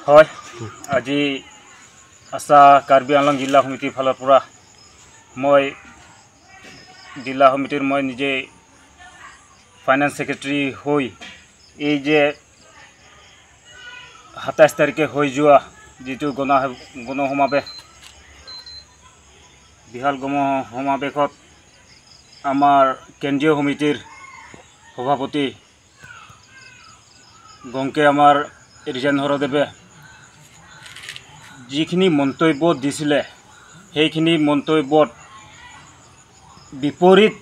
হয় আজি আশা কাৰ্বি আংলং জিলা সমিতিৰ ফালৰ পৰা মই জিলা সমিতিৰ মই নিজে ফাইনেন্স সেক্ৰেটাৰী হৈ এই যে 27 তাৰিখে হৈ যোৱা যেটো গণসমাবেশ বিহাল গণসমাবেশত আমাৰ কেন্দ্ৰীয় সমিতিৰ সভাপতি গংকে আমাৰ ৰিজেন হৰদেৱে যিখিনি মন্তব্য দিছিলে সেইখিনি মন্তব্যত বিপৰীত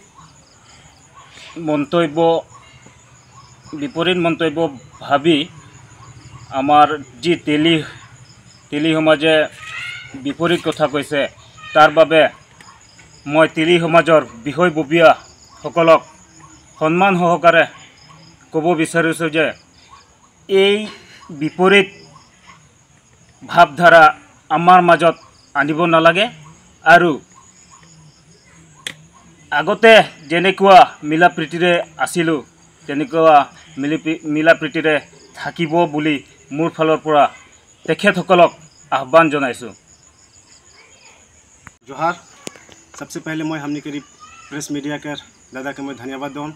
মন্তব্য ভাবি আমাৰ যি তেলি সমাজে বিপৰীত কথা কৈছে তাৰ বাবে মই তেলি সমাজৰ বিষয়ববীয়া সকলক সন্মান সহকাৰে ক'ব বিচাৰিছো যে এই বিপৰীত ভাৱধাৰা আমাৰ মাজত আনিব নালাগে আৰু আগতে যেনেকুৱা মিলা প্ৰীতিৰে আছিলো তেনেকুৱা মিলা প্ৰীতিৰে থাকিব বুলি মোৰ ফালৰ পৰা তেখেতসকলক আহ্বান জনাইছো। जोहार। सबसे पहले मैं हमने करीब प्रेस मीडिया कर दादा के मैं धन्यवाद दूँ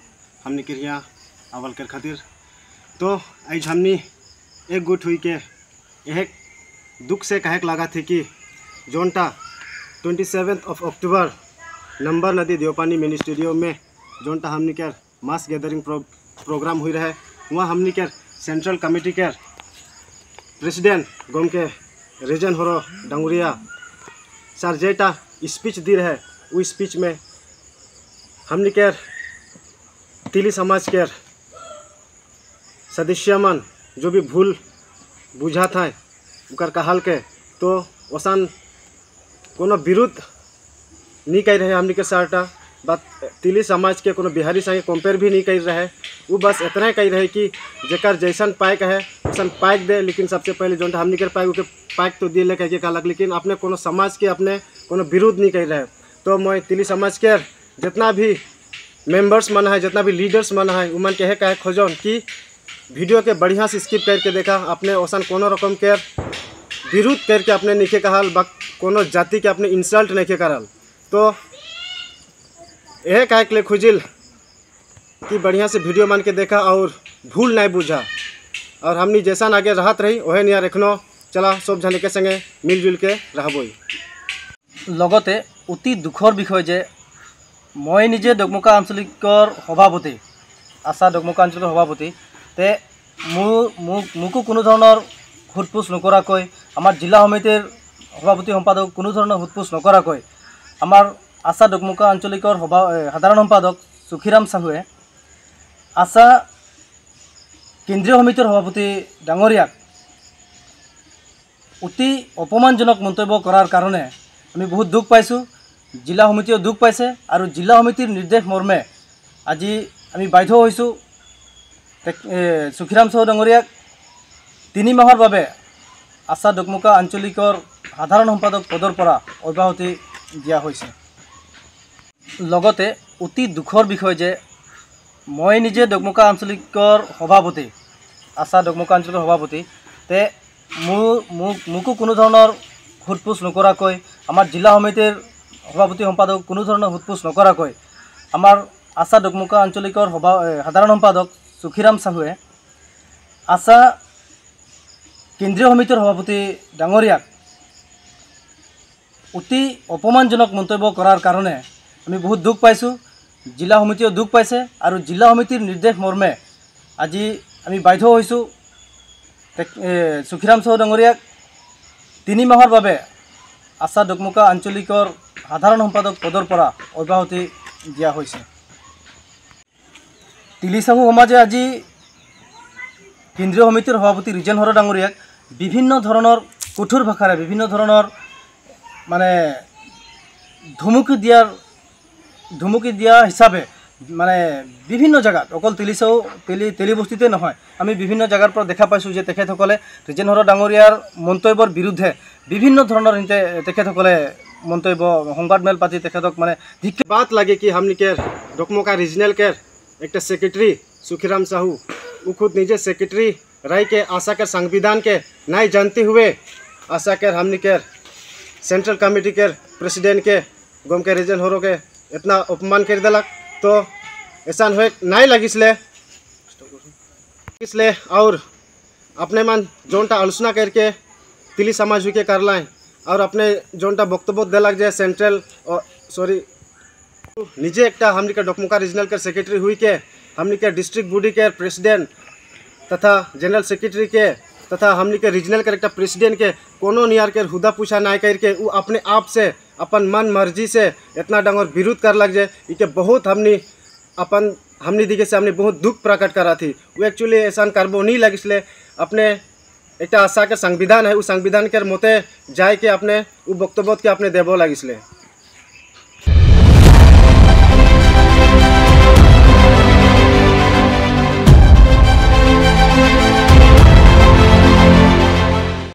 हमने के यहाँ अवल कर खातिर। तो आज हमने एक गुट हुई के एक दुख से कहे लगा थे कि जोनटा 27 अक्टूबर नंबर नदी देवपानी मिनी स्टेडियम में जोनटा हमने कर मास गैदरिंग प्रोग्राम हुई रहे वहाँ हमने कर सेंट्रल कमेटी के प्रेसिडेंट गोम के रीजन हरो डांगुरिया सर जेटा स्पीच दी रहे वो स्पीच में हमने के तिली समाज के सदस्य मन जो भी भूल बुझा था उकर कहल के तो ओसान कोनो विरुद्ध नहीं कह रहे हमने के सरटा बात तिली समाज के कोनो बिहारी संगे कंपेयर भी नहीं कर रहे वो बस इतना कह रहे कि जेकर जैसन पाइक है वैसन पाइक दे लेकिन सबसे पहले जो हमने के पाइक पाइक तो दिए कह के कहलक लेकिन अपने कोनो समाज के अपने कोनो विरोध नहीं कर रहे। तो मैं तिली समाज के जितना भी मेंबर्स मन है जितना भी लीडर्स मन है उमन कहे खोजन कि वीडियो के बढ़िया से स्किप करके देखा अपने ओसन कोनो रकम के विरोध करके अपने नहीं कहल बा कोनो जाति के अपने इंसल्ट नहीं करल। तो यह कहे के लिए खुजिल कि बढ़िया से वीडियो मान के देखा और भूल नहीं बुझा और हमनी जैसा आगे रहत रही वह निया रखनो चला सब जने के संगे मिलजुल के रहबई। लगते अति दुखर विषय जे मैं निजे डगमुका आंचलिकर सभापति आशा डगमुका आंचलिकर सभापति ते मोको कोनो धৰণৰ हुटपुस नकराকৈ आमार जिला समितिर सभापति सम्पादक कोनो धৰণৰ हुटपुस नकराকৈ आमार आशा डगमुका आंचलिकर साधारण सम्पादक सुखीराम साहुए आशा केंद्रीय समितिर सभापति डांगरियाक अति अपमानजनक मन्तव्य करार कारणे आमी बहुत दुख पाइছোঁ। जिला समितिও दुख पाइছে और जिला समितिर निर्देश मर्मे আজি आमी बाध्य হৈছোঁ सुखीराम साहू डांगरियाक 3 माहर बारे आशा डगमुका आंचलिकर साधारण सम्पादक पदर পৰা অব্যাহতি দিয়া হৈছে। लगते अति दुखर विषय जे मैं निजे डगमुका आंचलिकर सभापति आशा डगमुका आंचलिकर सभापति ते मोको कोनो धৰণৰ हुटपुस नकराকৈ आमार जिला समितिर सभापति सम्पादक कोनो धৰণৰ हुटपुस नकराকৈ आमार आशा डगमुका आंचलिकर साधारण सम्पादक सुखीराम साहुए आशा केंद्रीय समितिर सभापति डांगरियाक अति अपमानजनक मन्तव्य करार कारणे आमी बहुत दुख पाइছোঁ। जिला समितिও दुख पाइছে और जिला समितिर निर्देश मर्मे আজি आमी बाध्य হৈছোঁ सुखीराम साहू डांगरियाक 3 माहर बारे आशा डगमुका आंचलिकर साधारण सम्पादक पदर পৰা অব্যাহতি দিয়া হৈছে। तिली साहू समाजे আজি केंद्रीय समितिर सभापति रीजन हर डांगरियाक विभिन्न धৰণৰ कठोर भाषारे विभिन्न धৰণৰ माने धुमुकी दिया हिसाबे माने विभिन्न जगह अकल तिली साहू तेली बस्तीते নহয় आमी विभिन्न जगार पर देखा पाइছোঁ जे तेखेतসকলে रीजन हर डांगरियार मन्तव्যৰ বিৰুদ্ধে विभिन्न धৰণৰ तेखेतসকলে मन्तव्য संबाद मेल पाती तेखेतक माने बात लगे कि हमने के डगमुका रीजनल के एक सेक्रेटरी सुखीराम साहू वो खुद निजे सेक्रेटरी राय के आशा के संविधान के नहीं जानते हुए आशा के हमनी के सेंट्रल कमेटी के प्रेसिडेंट के गम के रीजन हो के इतना अपमान कर दिलक। तो ऐसा हो नहीं लगिसले और अपने मन जोनटा आलोचना करके तिली समाज के कर लाएँ और अपने जोनटा वक्तव्य दिलक जे सेंट्रल सॉरी निजे एक हमनी के डोकमुका रीजनल के सेक्रेटरी हुई के हमनी के डिस्ट्रिक्ट बॉडी के प्रेसिडेंट तथा जनरल सेक्रेटरी के तथा हमनी के रीजनल के एक प्रेसिडेंट के कोनो नियर के हुदा पूछा ना करके वो अपने आप से अपन मन मर्जी से इतना डंगर विरोध कर लग जाए। इके बहुत हमनी दिखे से हमने बहुत दुख प्रकट करा थी। वो एक्चुअली ऐसा करबो नहीं लगिसले अपने एक आशा के संविधान है उस संविधान के मते जाए के अपने वो वक्तव्य के अपने देबो लगिसले।